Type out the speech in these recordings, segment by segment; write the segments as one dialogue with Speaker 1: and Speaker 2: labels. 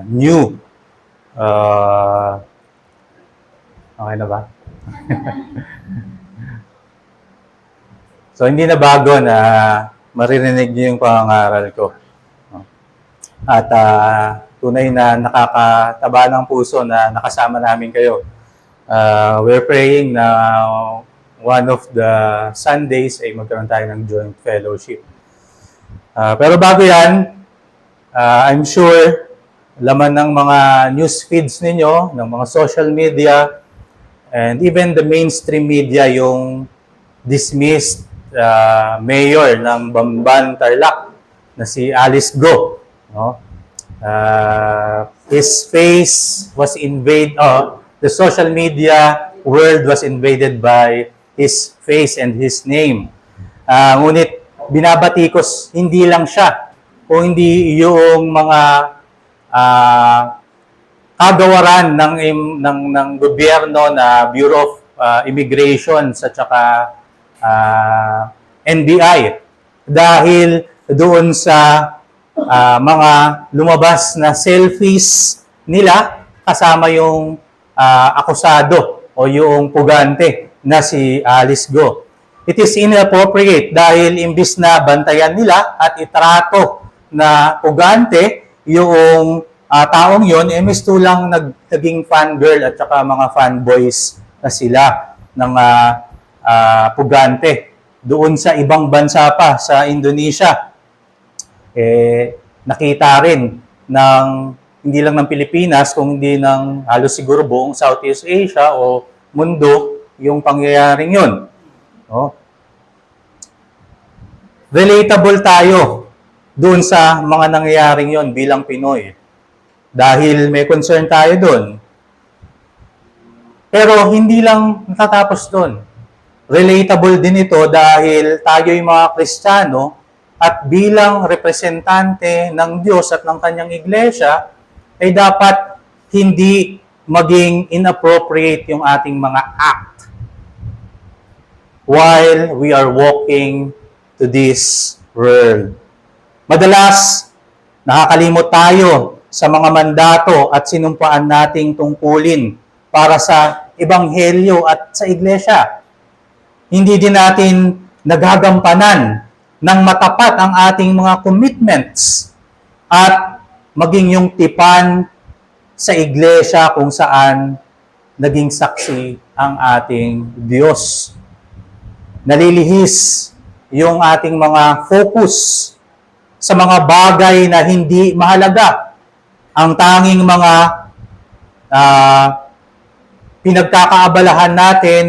Speaker 1: new. Okay na ba? So, hindi na bago na maririnig niyo yung pangangaral ko. At tunay na nakakataba ng puso na nakasama namin kayo. We're praying na one of the Sundays ay magkaroon tayo ng joint fellowship. Pero bago yan, I'm sure laman ng mga news feeds ninyo, ng mga social media, and even the mainstream media, yung dismissed mayor ng Bamban, Tarlac, na si Alice Go. No? His face was invaded, the social media world was invaded by his face and his name. Ngunit binabatikos, hindi lang siya, o hindi yung mga kagawaran ng gobyerno na Bureau of Immigration at saka NBI, dahil doon sa mga lumabas na selfies nila kasama yung akusado o yung pugante na si Alice Go. It is inappropriate dahil imbis na bantayan nila at itrato na pugante yung taong yon, imbis lang naging fangirl at saka mga fanboys na sila ng pugante doon sa ibang bansa pa, sa Indonesia. Nakita rin ng hindi lang ng Pilipinas, kung hindi ng halos siguro buong Southeast Asia o mundo yung pangyayaring yun. No? Relatable tayo doon sa mga nangyayaring yon bilang Pinoy. Dahil may concern tayo doon. Pero hindi lang natatapos doon. Relatable din ito dahil tayo yung mga Kristiyano at bilang representante ng Diyos at ng kanyang iglesia, ay dapat hindi maging inappropriate yung ating mga act while we are walking to this world. Madalas, nakakalimot tayo sa mga mandato at sinumpaan nating tungkulin para sa ebanghelyo at sa iglesia. Hindi din natin nagagampanan ng matapat ang ating mga commitments at maging yung tipan sa iglesia kung saan naging saksi ang ating Diyos. Nalilihis yung ating mga focus sa mga bagay na hindi mahalaga. Ang tanging mga pinagkakaabalahan natin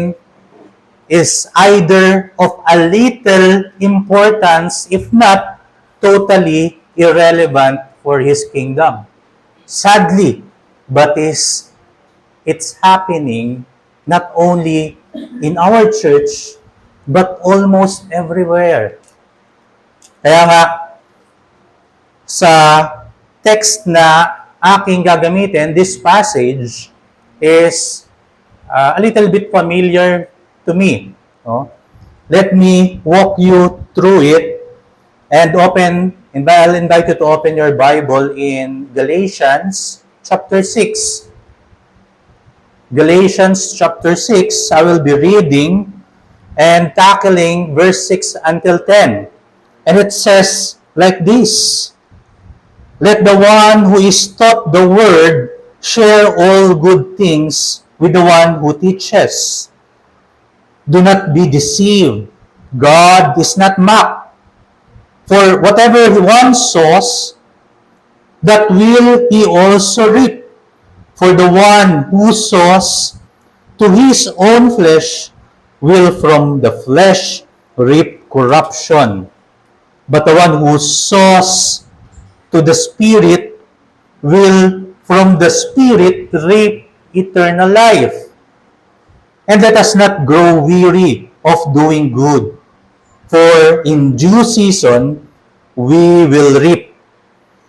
Speaker 1: is either of a little importance, if not totally irrelevant for His kingdom. Sadly, but it's happening not only in our church, but almost everywhere. Kaya nga, sa text na aking gagamitin, this passage is a little bit familiar to me. No? Let me walk you through it and I'll invite you to open your Bible in Galatians chapter 6. Galatians chapter 6, I will be reading and tackling verse 6 until 10. And it says like this: Let the one who is taught the word share all good things with the one who teaches. Do not be deceived. God is not mocked. For whatever one sows, that will he also reap. For the one who sows to his own flesh will from the flesh reap corruption. But the one who sows to the Spirit will from the Spirit reap eternal life. And let us not grow weary of doing good, for in due season we will reap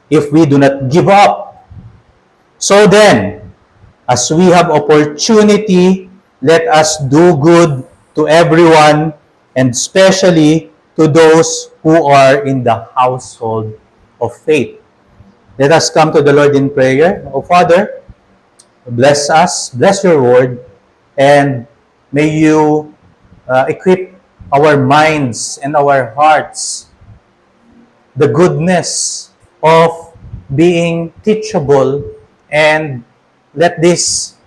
Speaker 1: if we do not give up. So then, as we have opportunity, let us do good to everyone, and especially to those who are in the household of faith. Let us come to the Lord in prayer. O Father, bless us, bless your word, and may you equip our minds and our hearts the goodness of being teachable, and let this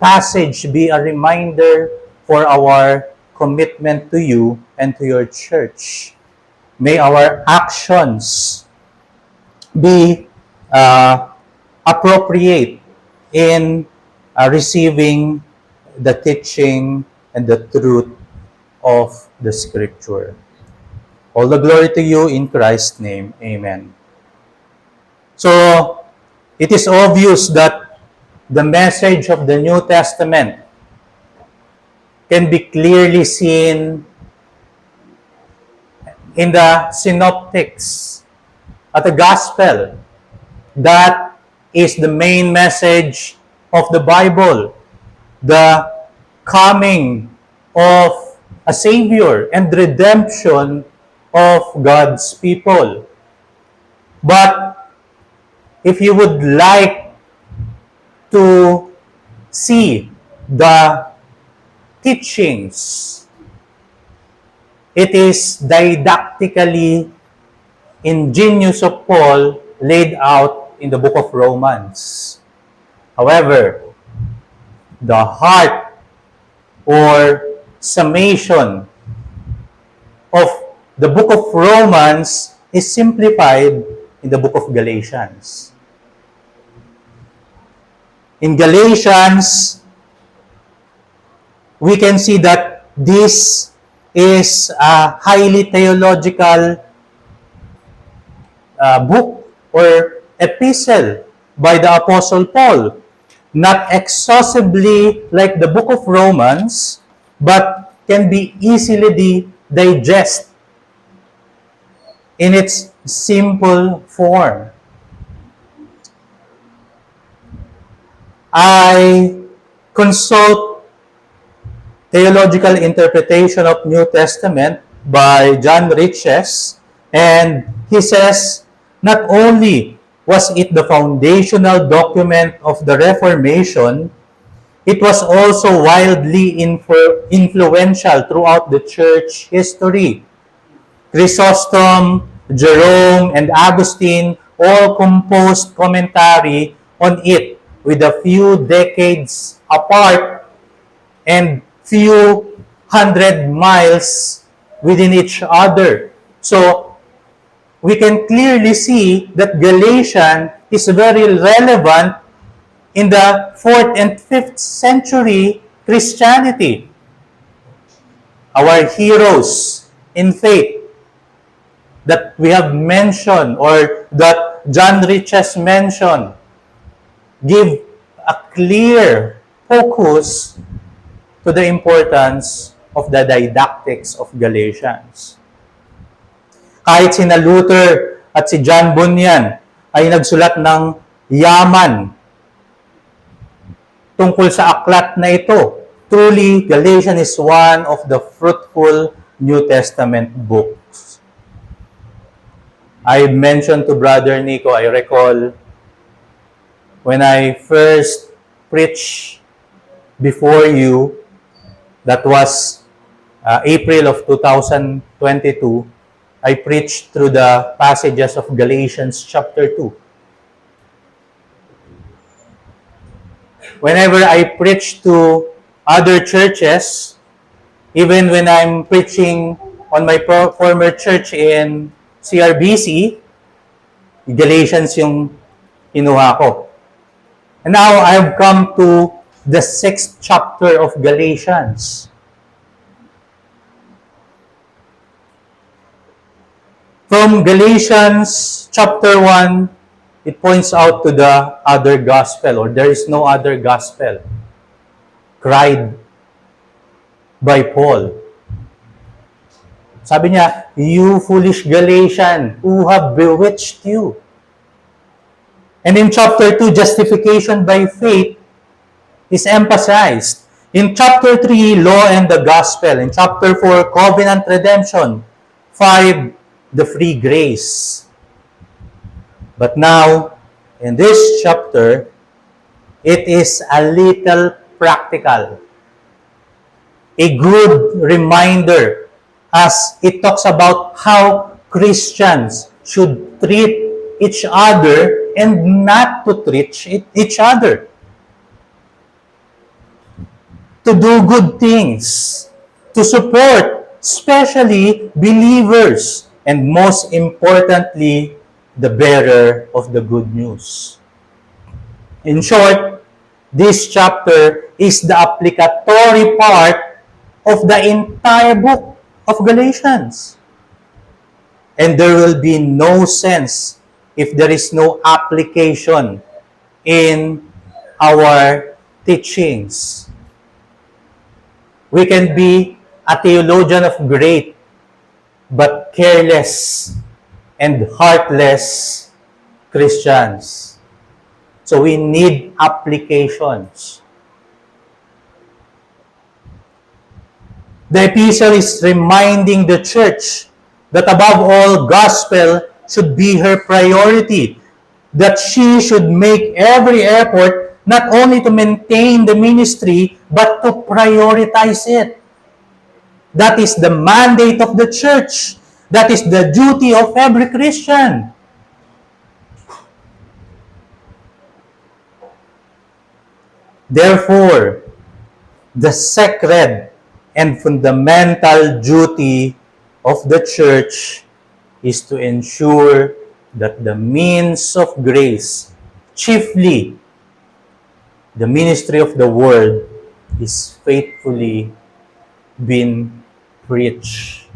Speaker 1: passage be a reminder for our commitment to you and to your church. May our actions be appropriate in receiving the teaching and the truth of the Scripture. All the glory to you in Christ's name. Amen. So, it is obvious that the message of the New Testament can be clearly seen in the synoptics at the gospel. That is the main message of the Bible, the coming of a Savior and redemption of God's people. But if you would like to see the teachings, it is didactically ingenious of Paul laid out in the book of Romans. However, the heart or summation of the book of Romans is simplified in the book of Galatians. In Galatians, we can see that this is a highly theological book or epistle by the Apostle Paul. Not exhaustively like the book of Romans, but can be easily digested in its simple form. I consult Theological Interpretation of New Testament by John Riches, and he says, not only was it the foundational document of the Reformation, it was also wildly influential throughout the church history. Chrysostom, Jerome, and Augustine all composed commentary on it with a few decades apart and few hundred miles within each other. So, we can clearly see that Galatians is very relevant in the 4th and 5th century Christianity. Our heroes in faith that we have mentioned or that John Riches mentioned give a clear focus to the importance of the didactics of Galatians. Kahit sina Luther at si John Bunyan ay nagsulat ng yaman tungkol sa aklat na ito, truly, Galatians is one of the fruitful New Testament books. I mentioned to Brother Nico, I recall, when I first preached before you, that was April of 2022, I preached through the passages of Galatians chapter 2. Whenever I preach to other churches, even when I'm preaching on my former church in CRBC, Galatians yung kinuha ko. And now I've come to the 6th chapter of Galatians. From Galatians chapter 1, it points out to the other gospel, or there is no other gospel cried by Paul. Sabi niya, you foolish Galatian, who have bewitched you? And in chapter 2, justification by faith is emphasized. In chapter 3, law and the gospel. In chapter 4, covenant redemption. 5, the free grace. But now, in this chapter, it is a little practical. A good reminder as it talks about how Christians should treat each other and not to treat each other. To do good things, to support, especially believers, and most importantly, the bearer of the good news. In short, this chapter is the applicatory part of the entire book of Galatians. And there will be no sense if there is no application in our teachings. We can be a theologian of great, but careless and heartless Christians. So we need applications. The epistle is reminding the church that above all, gospel should be her priority, that she should make every effort not only to maintain the ministry, but to prioritize it. That is the mandate of the church. That is the duty of every Christian. Therefore, the sacred and fundamental duty of the church is to ensure that the means of grace, chiefly the ministry of the word, is faithfully being preached.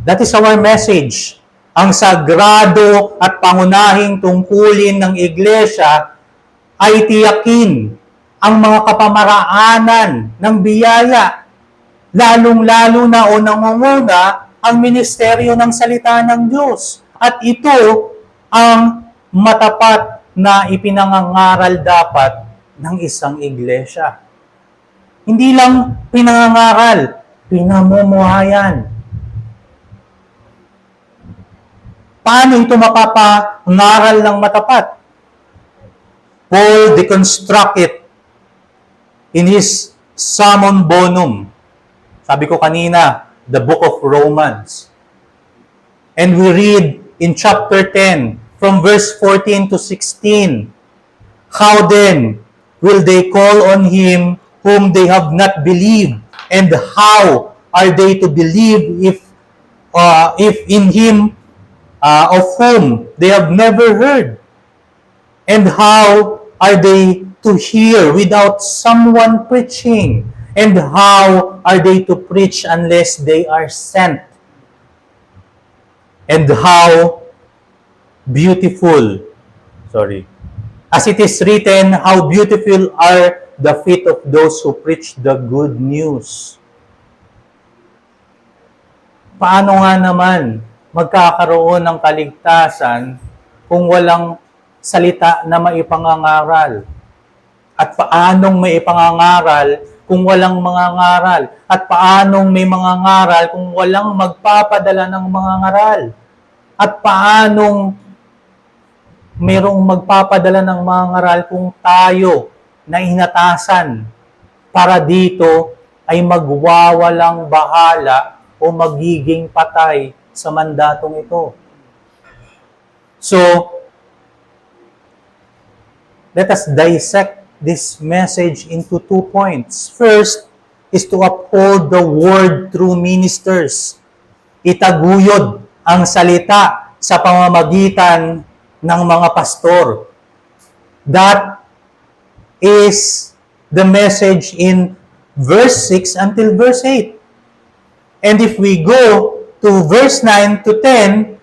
Speaker 1: That is our message. Ang sagrado at pangunahing tungkulin ng iglesia ay tiyakin ang mga kapamaraanan ng biyaya, lalong-lalo na o nangunguna ang ministeryo ng salita ng Diyos. At ito ang matapat na ipinangangaral dapat ng isang iglesia. Hindi lang pinangangaral, pinamumuhayan. Paano ito mapapangaral ng matapat? Paul deconstruct it in his Sermon Bonum. Sabi ko kanina, the book of Romans. And we read in chapter 10, from verse 14 to 16, how then will they call on him whom they have not believed? And how are they to believe if in him of whom they have never heard? And how are they to hear without someone preaching? And how are they to preach unless they are sent? And how beautiful, as it is written, how beautiful are the feet of those who preach the good news. Paano nga naman magkakaroon ng kaligtasan kung walang salita na maipangangaral? At paanong may ipangangaral kung walang mga ngaral? At paanong may mga ngaral kung walang magpapadala ng mga ngaral? At paanong mayroong magpapadala ng mga ngaral kung tayo na inatasan para dito ay magwawalang bahala o magiging patay sa mandatong ito? So, let us dissect this message into 2 points. First is to uphold the word through ministers. Itaguyod ang salita sa pamamagitan ng mga pastor. That is the message in verse 6 until verse 8. And if we go to verse 9 to 10,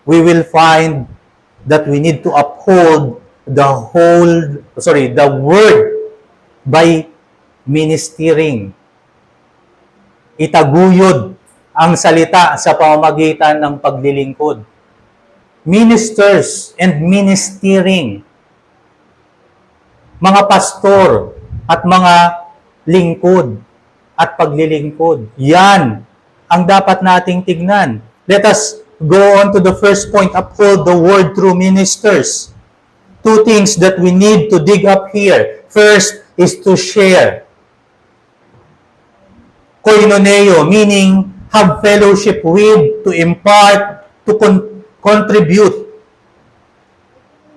Speaker 1: we will find that we need to uphold the word by ministering. Itaguyod ang salita sa pamamagitan ng paglilingkod. Ministers and ministering. Mga pastor at mga lingkod at paglilingkod. Yan ang dapat nating tignan. Let us go on to the first point, uphold the word through ministers. Two things that we need to dig up here. First is to share. Koinoneo, meaning have fellowship with, to impart, to contribute.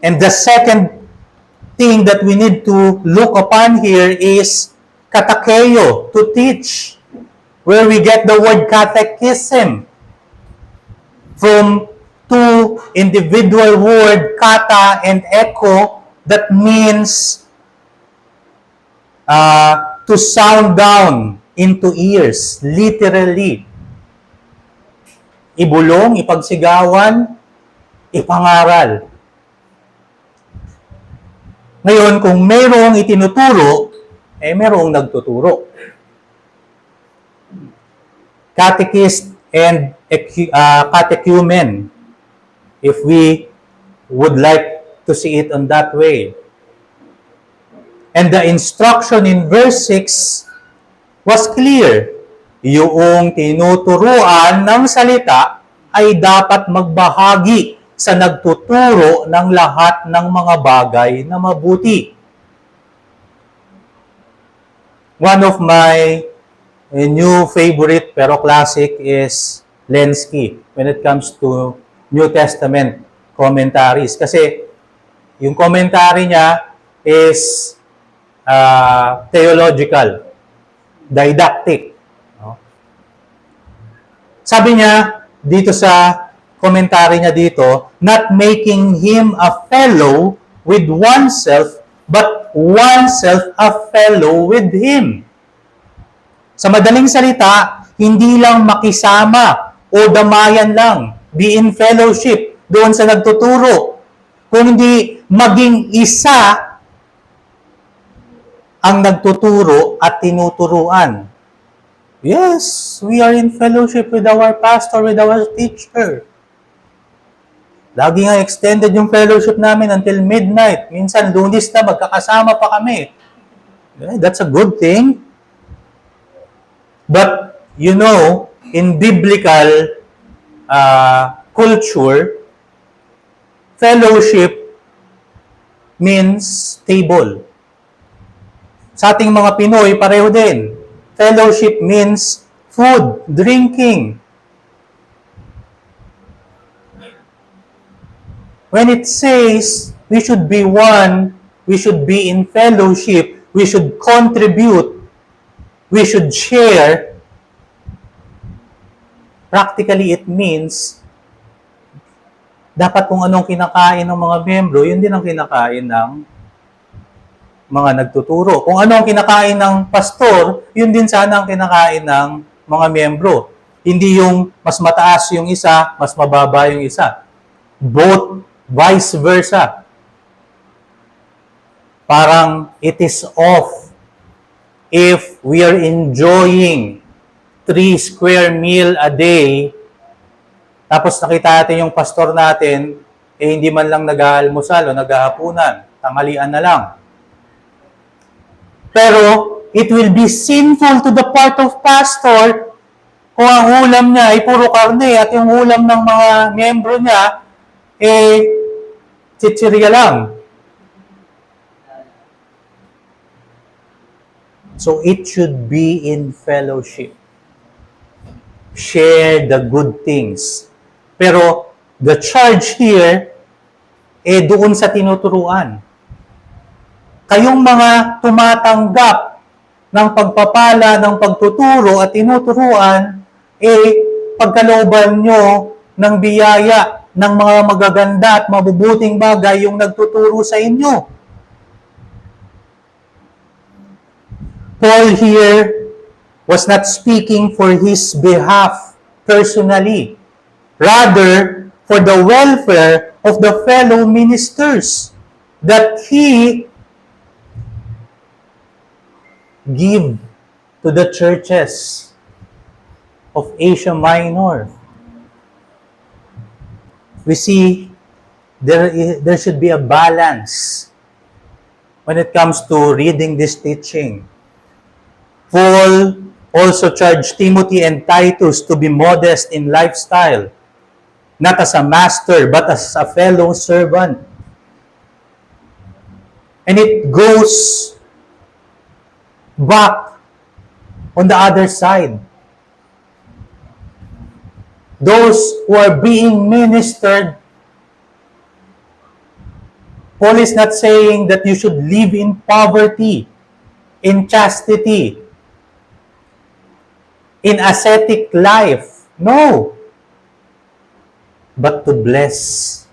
Speaker 1: And the second thing that we need to look upon here is katakeo, to teach, where we get the word catechism from two individual word, kata and echo, that means to sound down into ears, literally. Ibulong, ipagsigawan, ipangaral. Ngayon, kung mayroong itinuturo, mayroong nagtuturo. Catechist and catechumen, if we would like to see it on that way. And the instruction in verse 6 was clear. Yung tinuturuan ng salita ay dapat magbahagi sa nagtuturo ng lahat ng mga bagay na mabuti. One of my new favorite pero classic is Lenski when it comes to New Testament commentaries. Kasi yung commentary niya is theological, didactic. No? Sabi niya dito sa commentary niya dito, not making him a fellow with oneself, but oneself a fellow with him. Sa madaling salita, hindi lang makisama o damayan lang, be in fellowship doon sa nagtuturo, kundi maging isa ang nagtuturo at tinuturuan. Yes, we are in fellowship with our pastor, with our teacher. Lagi nga extended yung fellowship namin until midnight. Minsan, Lunes na, magkakasama pa kami. Yeah, that's a good thing. But, you know, in biblical culture, fellowship means table. Sa ating mga Pinoy, pareho din. Fellowship means food, drinking. When it says we should be one, we should be in fellowship, we should contribute, we should share, practically it means dapat kung anong kinakain ng mga membro, yun din ang kinakain ng mga nagtuturo. Kung ano ang kinakain ng pastor, yun din sana ang kinakain ng mga membro. Hindi yung mas mataas yung isa, mas mababa yung isa. Both, vice versa. Parang it is off if we are enjoying 3 square meal a day, tapos nakita natin yung pastor natin, hindi man lang nag-aalmusal o nag-aapunan, tanghalian na lang. Pero, it will be sinful to the part of pastor kung ang ulam niya ay puro karne at yung ulam ng mga miyembro niya chichirya lang. So, it should be in fellowship. Share the good things. Pero, the charge here, doon sa tinuturuan. Kayong mga tumatanggap ng pagpapala, ng pagtuturo at tinuturuan, pagkalooban nyo ng biyaya ng mga magaganda at mabubuting bagay yung nagtuturo sa inyo. Paul here was not speaking for his behalf personally, rather for the welfare of the fellow ministers that he give to the churches of Asia Minor. We see there should be a balance when it comes to reading this teaching. Paul also charged Timothy and Titus to be modest in lifestyle. not as a master, but as a fellow servant. And it goes back on the other side. Those who are being ministered, Paul is not saying that you should live in poverty, in chastity, in ascetic life. No. But to bless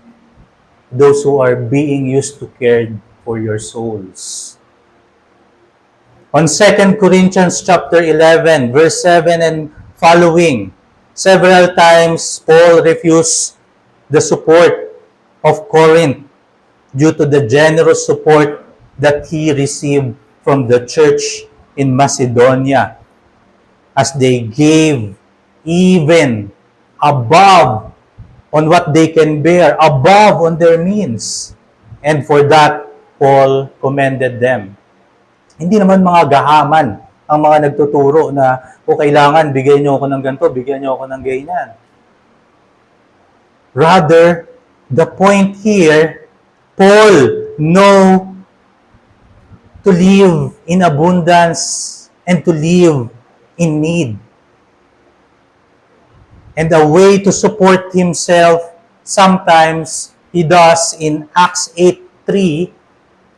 Speaker 1: those who are being used to care for your souls. On 2 Corinthians chapter 11, verse 7 and following, several times Paul refused the support of Corinth due to the generous support that he received from the church in Macedonia, as they gave even above on what they can bear, above on their means. And for that, Paul commended them. Hindi naman mga gahaman ang mga nagtuturo na, o kailangan bigyan niyo ako ng ganito, bigyan niyo ako ng ganyan. Rather, the point here, Paul know to live in abundance and to live in need. And the way to support himself, sometimes he does in Acts 8:3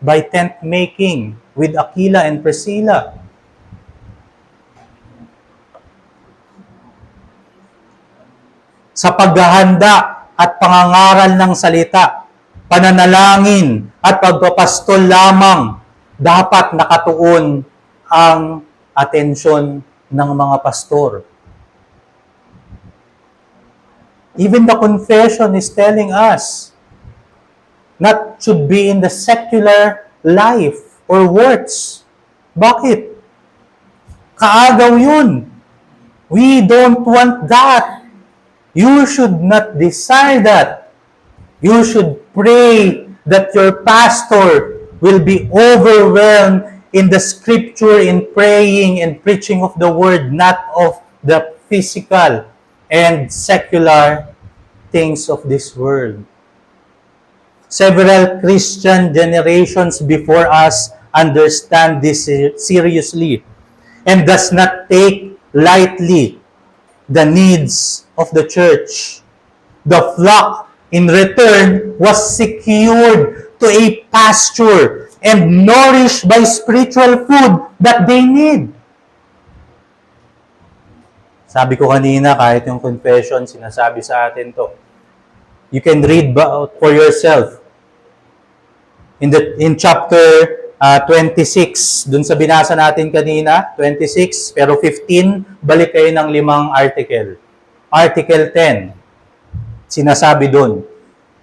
Speaker 1: by tent making with Aquila and Priscilla. Sa paghahanda at pangangaral ng salita, pananalangin at pagpapastol lamang dapat nakatuon ang atensyon ng mga pastor. Even the confession is telling us not should be in the secular life or works. Bakit? Kaagaw yun. We don't want that. You should not desire that. You should pray that your pastor will be overwhelmed in the scripture, in praying and preaching of the word, not of the physical and secular things of this world. Several Christian generations before us understand this seriously and does not take lightly the needs of the church. The flock, in return, was secured to a pasture and nourished by spiritual food that they need. Sabi ko kanina, kahit yung confession, sinasabi sa atin to. You can read for yourself. In chapter 26, dun sa binasa natin kanina, 26, pero 15, balik kayo ng 5 article. Article 10, sinasabi dun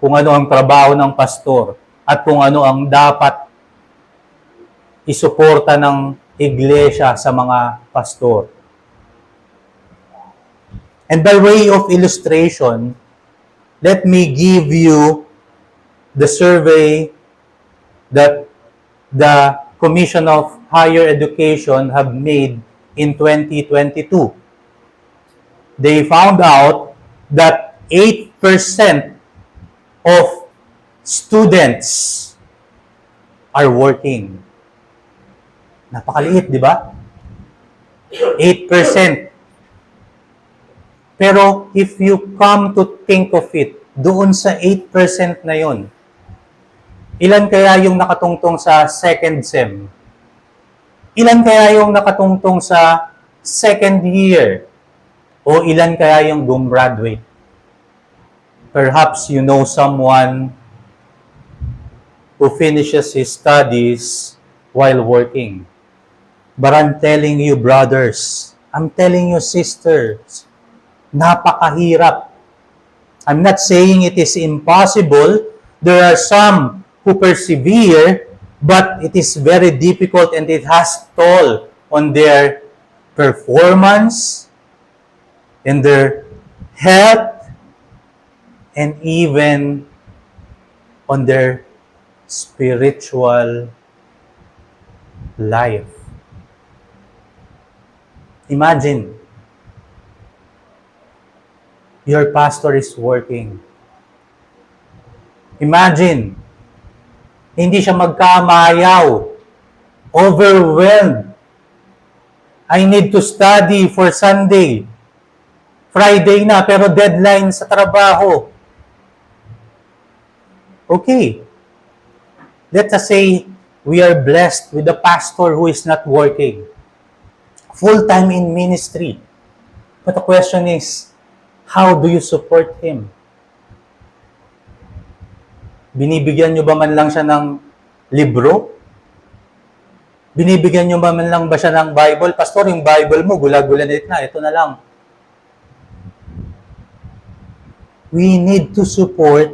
Speaker 1: kung ano ang trabaho ng pastor at kung ano ang dapat isuporta ng iglesia sa mga pastor. And by way of illustration, let me give you the survey that the Commission of Higher Education have made in 2022. They found out that 8% of students are working. Napakaliit, di ba? 8%. Pero if you come to think of it, doon sa 8% na yon, ilan kaya yung nakatungtong sa second sem? Ilan kaya yung nakatungtong sa second year? O ilan kaya yung gumraduate? Perhaps you know someone who finishes his studies while working. But I'm telling you, brothers, I'm telling you, sisters, napakahirap. I'm not saying it is impossible. There are some who persevere, but it is very difficult and it has toll on their performance, in their health, and even on their spiritual life. Imagine, your pastor is working. Imagine, hindi siya magkamayaw, overwhelmed. I need to study for Sunday. Friday na, pero deadline sa trabaho. Okay. Let us say we are blessed with a pastor who is not working. Full-time in ministry. But the question is, how do you support him? Binibigyan nyo ba man lang siya ng libro? Binibigyan nyo ba man lang ba siya ng Bible? Pastor, yung Bible mo, gula-gulanit na. Ito na lang. We need to support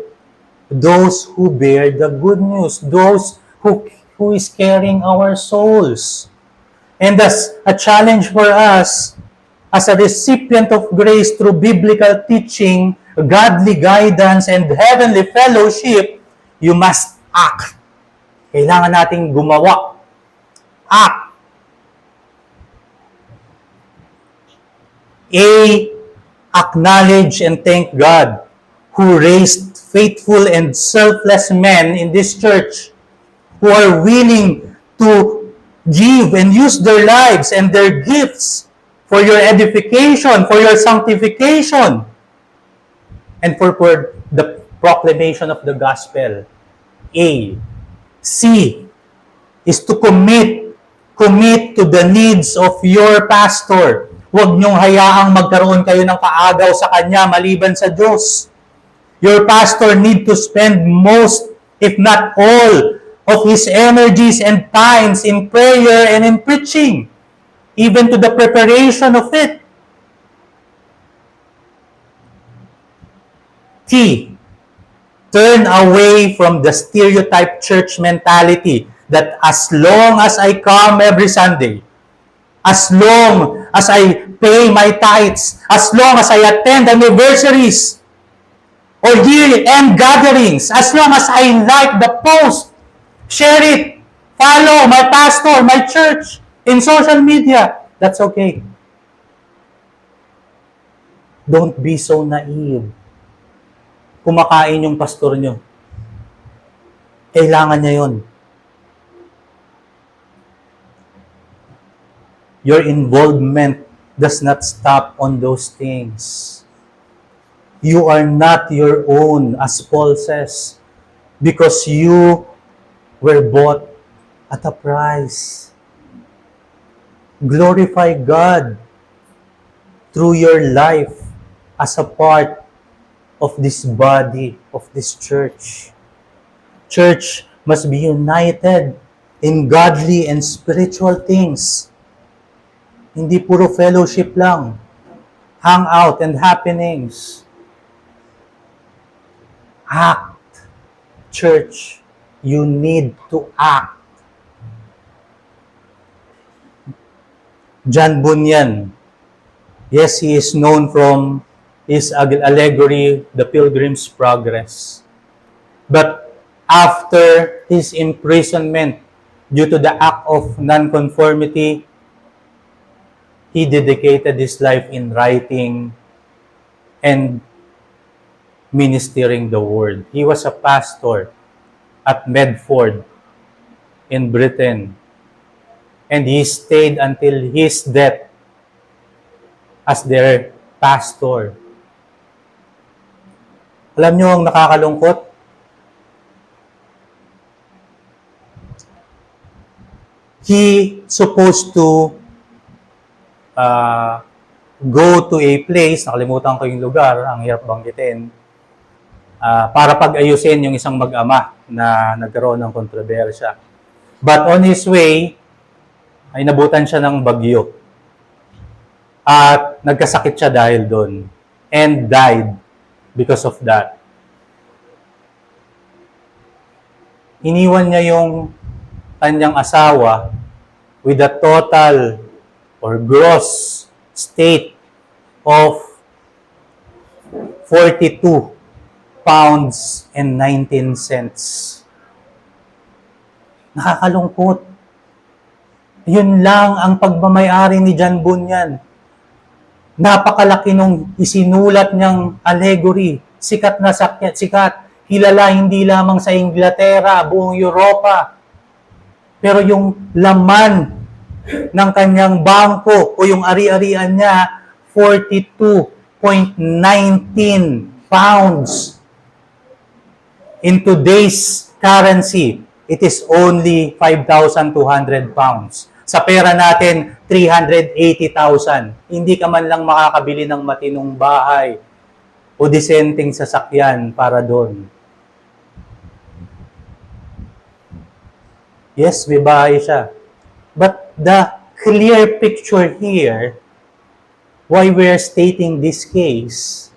Speaker 1: those who bear the good news, those who is carrying our souls. And as a challenge for us, as a recipient of grace through biblical teaching, godly guidance, and heavenly fellowship, you must act. Kailangan nating gumawa. Act. Acknowledge and thank God who raised faithful and selfless men in this church who are willing to give and use their lives and their gifts for your edification, for your sanctification, and for the proclamation of the gospel. C is to commit to the needs of your pastor. Huwag niyong hayaang magkaroon kayo ng kaagaw sa kanya maliban sa Diyos. Your pastor need to spend most, if not all, of his energies and times in prayer and in preaching, even to the preparation of it. T, turn away from the stereotype church mentality that as long as I come every Sunday, as long as I pay my tithes, as long as I attend anniversaries or year-end gatherings, as long as I like the post, share it, follow my pastor, my church in social media, that's okay. Don't be so naive. Kumakain yung pastor nyo. Kailangan niya yun. Your involvement does not stop on those things. You are not your own, as Paul says, because you were bought at a price. Glorify God through your life as a part of this body, of this church. Church must be united in godly and spiritual things. Hindi puro fellowship lang, hangout and happenings. Act. Church, you need to act. John Bunyan, yes, he is known from his allegory, The Pilgrim's Progress. But after his imprisonment due to the act of nonconformity, he dedicated his life in writing and ministering the word. He was a pastor at Medford in Britain. And he stayed until his death as their pastor. Alam niyo ang nakakalungkot? He supposed to go to a place, nakalimutan ko yung lugar, ang hirap banggitin, para pag-ayusin yung isang mag-ama na nagkaroon ng kontrobersya. But on his way, ay nabutan siya ng bagyo. At nagkasakit siya dahil doon. And died because of that. Iniwan niya yung kanyang asawa with a total or gross state of 42 pounds and 19 cents. Nakakalungkot. Yun lang ang pagmamayari ni John Bunyan. Napakalaki nung isinulat niyang allegory. Sikat na sikat. Kilala hindi lamang sa Inglaterra, buong Europa. Pero yung laman ng kanyang bangko o yung ari-arian niya, 42.19 pounds. In today's currency, it is only 5,200 pounds. Sa pera natin, 380,000. Hindi ka man lang makakabili ng matinong bahay o disenteng sasakyan para doon. Yes, may bahay siya. But the clear picture here, why we're stating this case,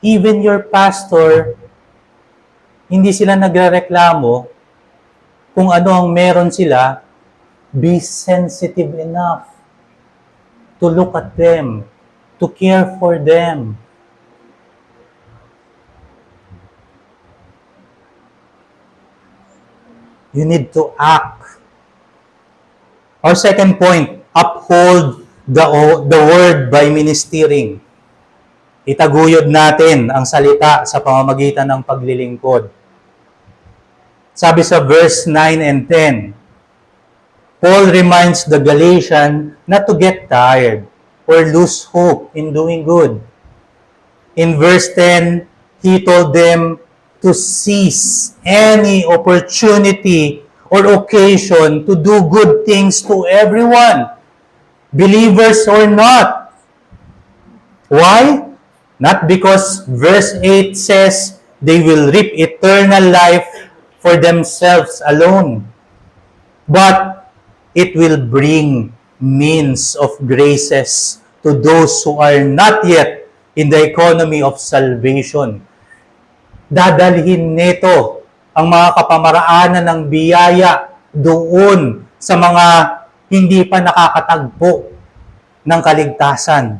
Speaker 1: even your pastor, hindi sila nagrereklamo kung ano ang meron sila, be sensitive enough to look at them, to care for them. You need to act. Our second point, uphold the word by ministering. Itaguyod natin ang salita sa pamamagitan ng paglilingkod. Sabi sa verse 9 and 10, Paul reminds the Galatians not to get tired or lose hope in doing good. In verse 10, he told them to seize any opportunity or occasion to do good things to everyone, believers or not. Why? Not because verse 8 says they will reap eternal life for themselves alone, but it will bring means of graces to those who are not yet in the economy of salvation. Dadalhin nito ang mga kapamaraanan ng biyaya doon sa mga hindi pa nakakatagpo ng kaligtasan.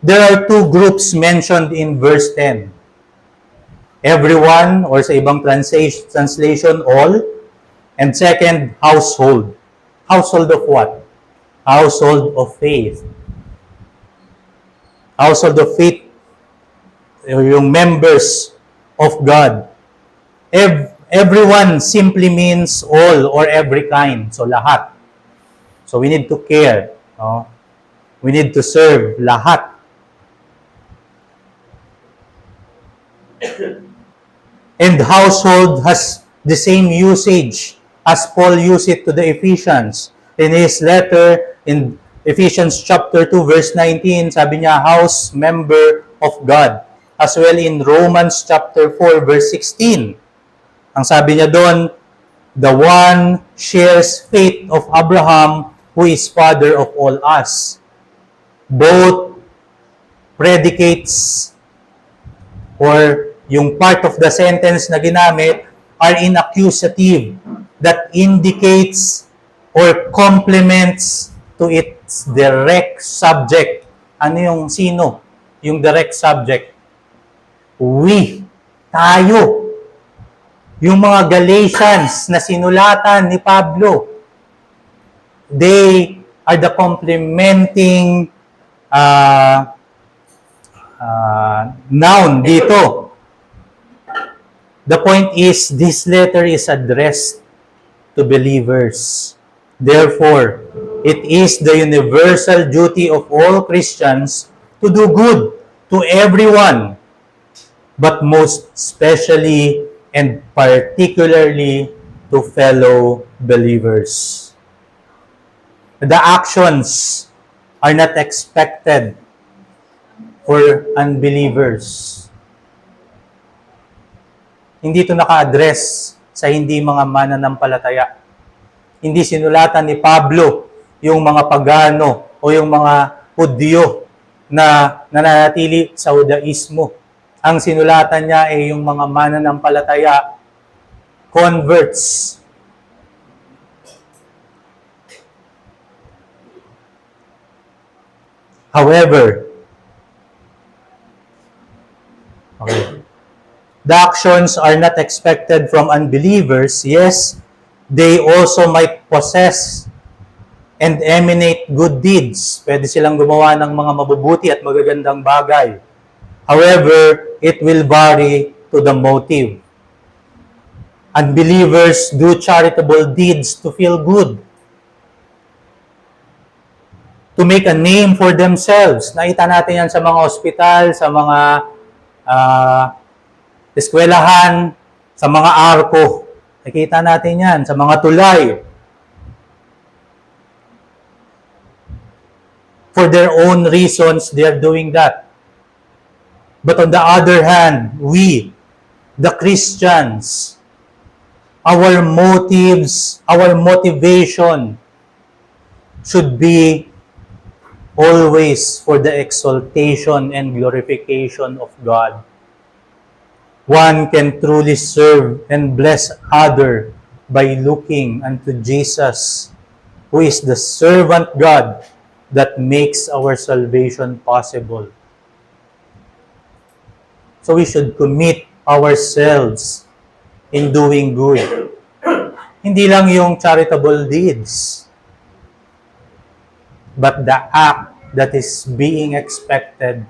Speaker 1: There are two groups mentioned in verse 10. Everyone, or sa ibang translation, all. And second, household. Household of what? Household of faith. Household of faith, yung members of God. Everyone simply means all or every kind. So lahat. So we need to care. No? We need to serve lahat. And household has the same usage as Paul used it to the Ephesians. In his letter in Ephesians chapter 2 verse 19, sabi niya, house member of God. As well in Romans chapter 4 verse 16. Ang sabi niya doon, the one shares faith of Abraham who is father of all us. Both predicates or yung part of the sentence na ginamit are in accusative that indicates or complements to its direct subject. Ano yung sino? Yung direct subject. We, tayo. Yung mga Galatians na sinulatan ni Pablo, they are the complementing noun dito. The point is, this letter is addressed to believers. Therefore, it is the universal duty of all Christians to do good to everyone, but most especially and particularly to fellow believers. The actions are not expected for unbelievers. Hindi ito naka-address sa hindi mga mananampalataya. Hindi sinulatan ni Pablo yung mga pagano o yung mga Hudyo na nananatili sa Judaismo. Ang sinulatan niya ay yung mga mananampalataya, converts. However, the actions are not expected from unbelievers, yes, they also might possess and emanate good deeds. Pwede silang gumawa ng mga mabubuti at magagandang bagay. However, it will vary to the motive. Unbelievers do charitable deeds to feel good, to make a name for themselves. Nakita natin yan sa mga ospital, sa mga eskwelahan, sa mga arko. Nakita natin yan sa mga tulay. For their own reasons, they are doing that. But on the other hand, we, the Christians, our motives, our motivation should be always for the exaltation and glorification of God. One can truly serve and bless other by looking unto Jesus, who is the servant God that makes our salvation possible. So we should commit ourselves in doing good. Hindi lang yung charitable deeds, but the act that is being expected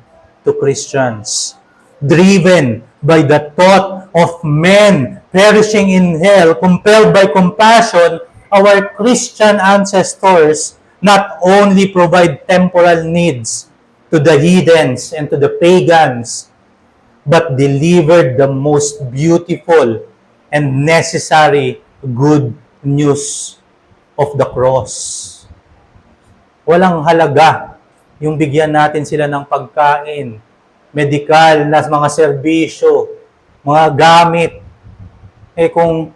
Speaker 1: to Christians, driven by the thought of men perishing in hell, compelled by compassion, our Christian ancestors not only provide temporal needs to the heathens and to the pagans, but delivered the most beautiful and necessary good news of the cross. Walang halaga yung bigyan natin sila ng pagkain, medikal na mga serbisyo, mga gamit. Kung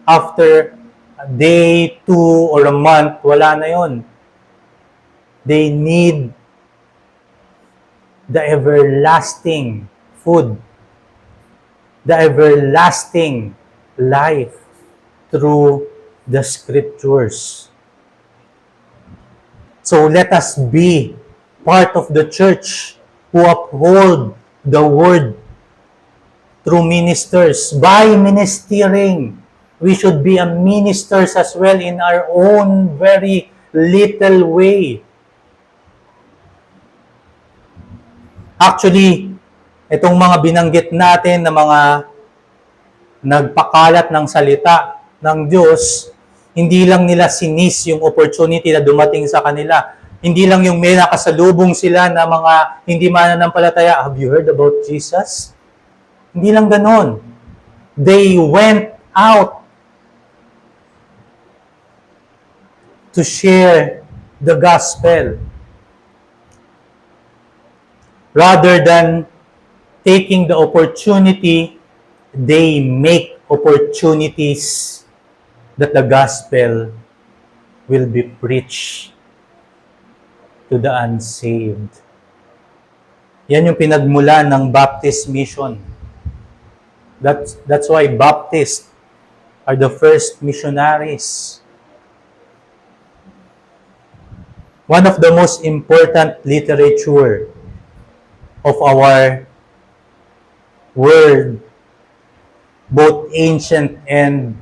Speaker 1: after a day, 2, or a month, wala na yon. They need the everlasting food, the everlasting life through the Scriptures. So let us be part of the church who uphold the word through ministers. By ministering, we should be a ministers as well in our own very little way. Actually, itong mga binanggit natin na mga nagpakalat ng salita ng Diyos, hindi lang nila sinis yung opportunity na dumating sa kanila. Hindi lang yung may nakasalubong sila na mga hindi mananampalataya. Have you heard about Jesus? Hindi lang ganon. They went out to share the gospel. Rather than taking the opportunity, they make opportunities that the gospel will be preached to the unsaved. Yan yung pinagmulan ng Baptist mission. That's why Baptists are the first missionaries. One of the most important literature of our world, both ancient and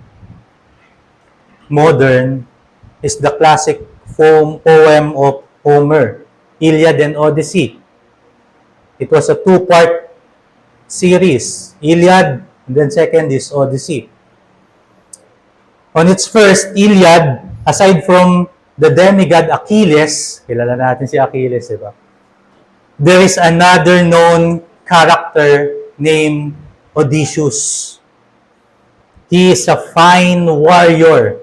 Speaker 1: modern, is the classic poem of Homer, Iliad and Odyssey. It was a 2-part series, Iliad, and then second is Odyssey. On its first, Iliad, aside from the demigod Achilles, kilala natin si Achilles, diba? There is another known character named Odysseus. He is a fine warrior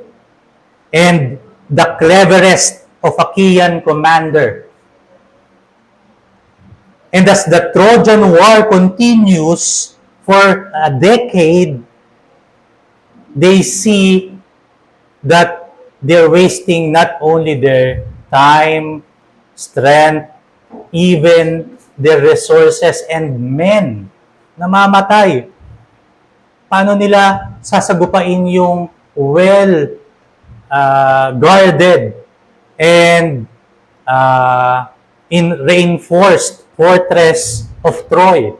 Speaker 1: and the cleverest of Achaean commander. And as the Trojan War continues for a decade, they see that they're wasting not only their time, strength, even their resources and men. Namamatay. Paano nila sasagupain yung guarded and reinforced fortress of Troy?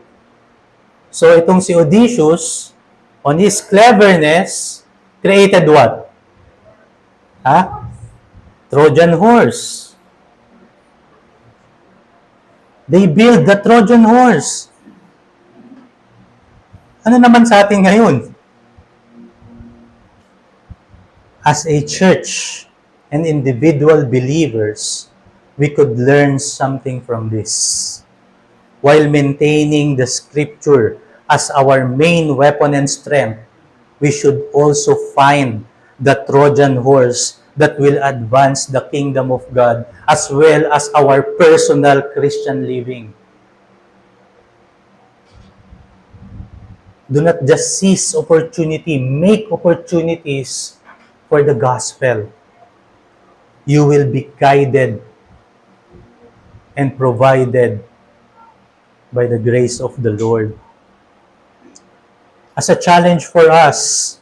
Speaker 1: So itong si Odysseus, on his cleverness, created what? Trojan horse. They build the Trojan horse. Ano naman sa atin ngayon? As a church and individual believers, we could learn something from this. While maintaining the scripture as our main weapon and strength, we should also find the Trojan horse that will advance the kingdom of God as well as our personal Christian living. Do not just seize opportunity, make opportunities for the gospel. You will be guided and provided by the grace of the Lord. As a challenge for us,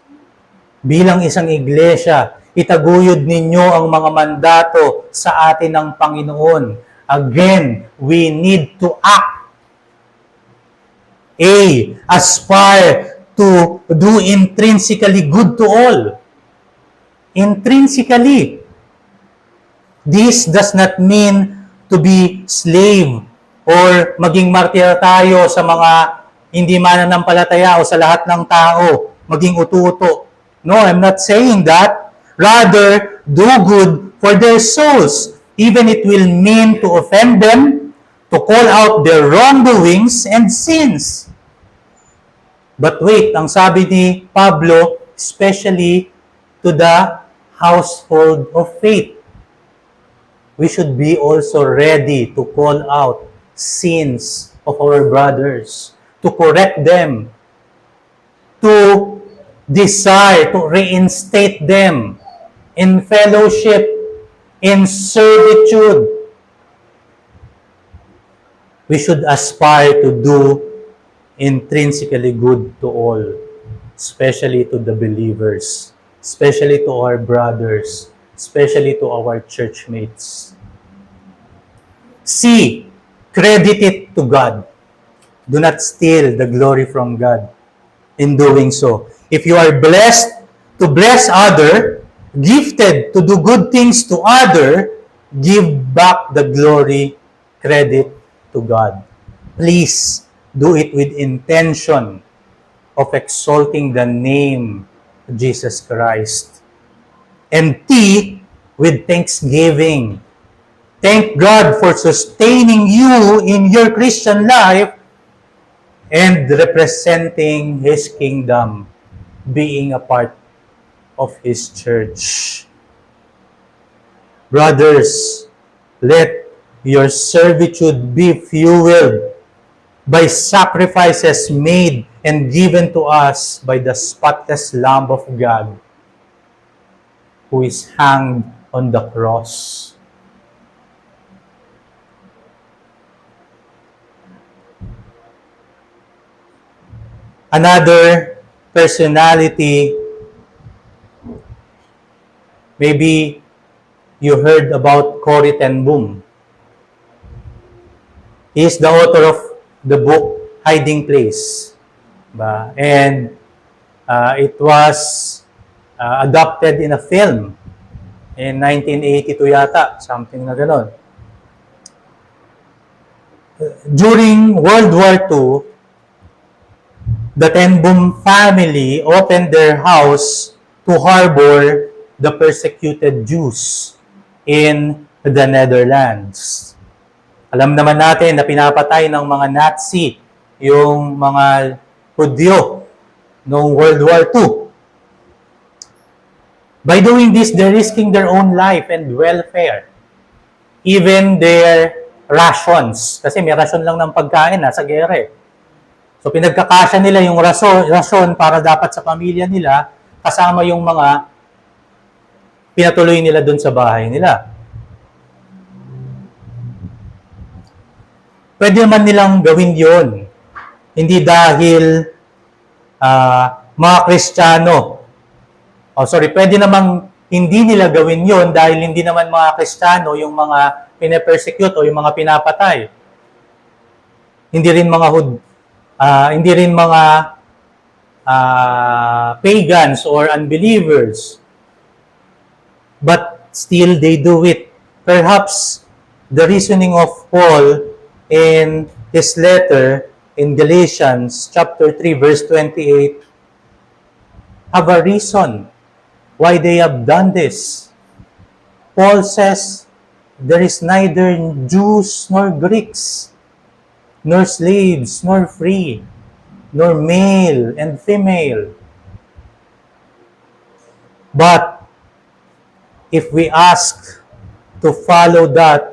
Speaker 1: bilang isang iglesia, itaguyod ninyo ang mga mandato sa atin ng Panginoon. Again, we need to act. Aspire to do intrinsically good to all. Intrinsically. This does not mean to be slave or maging martir tayo sa mga hindi mananampalataya o sa lahat ng tao, maging utu-uto. No, I'm not saying that. Rather, do good for their souls, even it will mean to offend them, to call out their wrongdoings and sins. But wait, ang sabi ni Pablo, especially to the household of faith, we should be also ready to call out sins of our brothers, to correct them, to desire to reinstate them in fellowship, in servitude. We should aspire to do intrinsically good to all, especially to the believers, especially to our brothers, especially to our church mates. C, credit it to God. Do not steal the glory from God in doing so. If you are blessed to bless other, gifted to do good things to other, give back the glory, credit to God. Please do it with intention of exalting the name of Jesus Christ. And T, with thanksgiving. Thank God for sustaining you in your Christian life and representing His kingdom, being a part of His church. Brothers, let your servitude be fueled by sacrifices made and given to us by the spotless Lamb of God, who is hanged on the cross. Another personality, maybe you heard about Corrie ten Boom. He is the author of the book Hiding Place. And it was adapted in a film in 1982 yata, something na ganon. During World War II, the ten Boom family opened their house to harbor the persecuted Jews in the Netherlands. Alam naman natin na pinapatay ng mga Nazi yung mga Hudyo noong World War II. By doing this, they're risking their own life and welfare. Even their rations. Kasi may ration lang ng pagkain sa gera eh. So pinagkakasya nila yung rason para dapat sa pamilya nila, kasama yung mga pinatuloy nila dun sa bahay nila. Pwede naman nilang gawin yon. Hindi dahil mga Kristiyano. Pwede namang hindi nila gawin yon dahil hindi naman mga Kristiyano yung mga pinapersecute o yung mga pinapatay. Hindi rin mga pagans or unbelievers. But still they do it. Perhaps the reasoning of Paul in his letter in Galatians chapter 3 verse 28 have a reason why they have done this. Paul says, there is neither Jews nor Greeks, nor slaves nor free, nor male and female. But if we ask to follow that,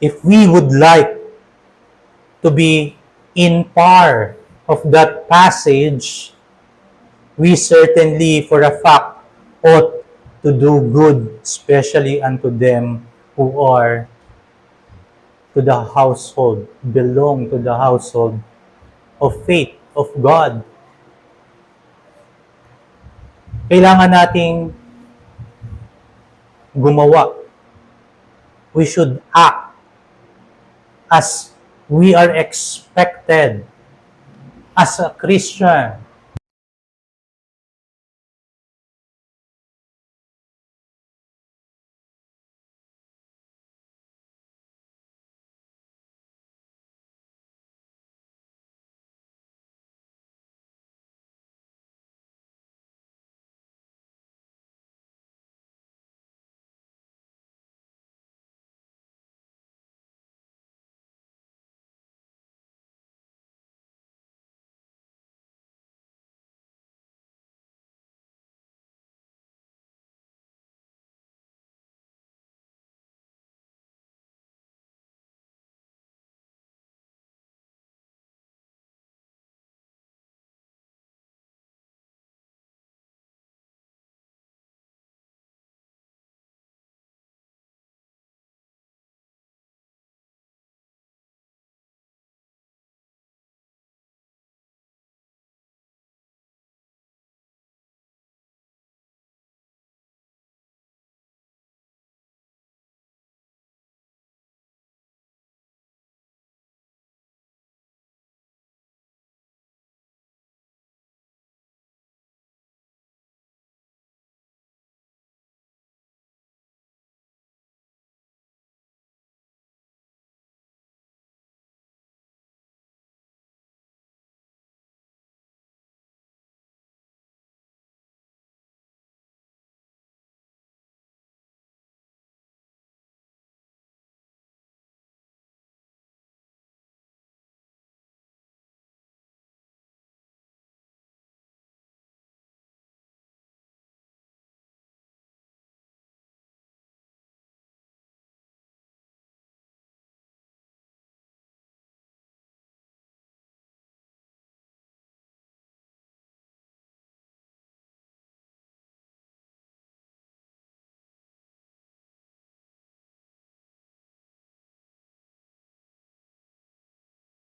Speaker 1: if we would like to be in par of that passage, we certainly for a fact ought to do good, especially unto them who are to the household, belong to the household of faith, of God. Kailangan nating gumawa. We should act as we are expected as a Christian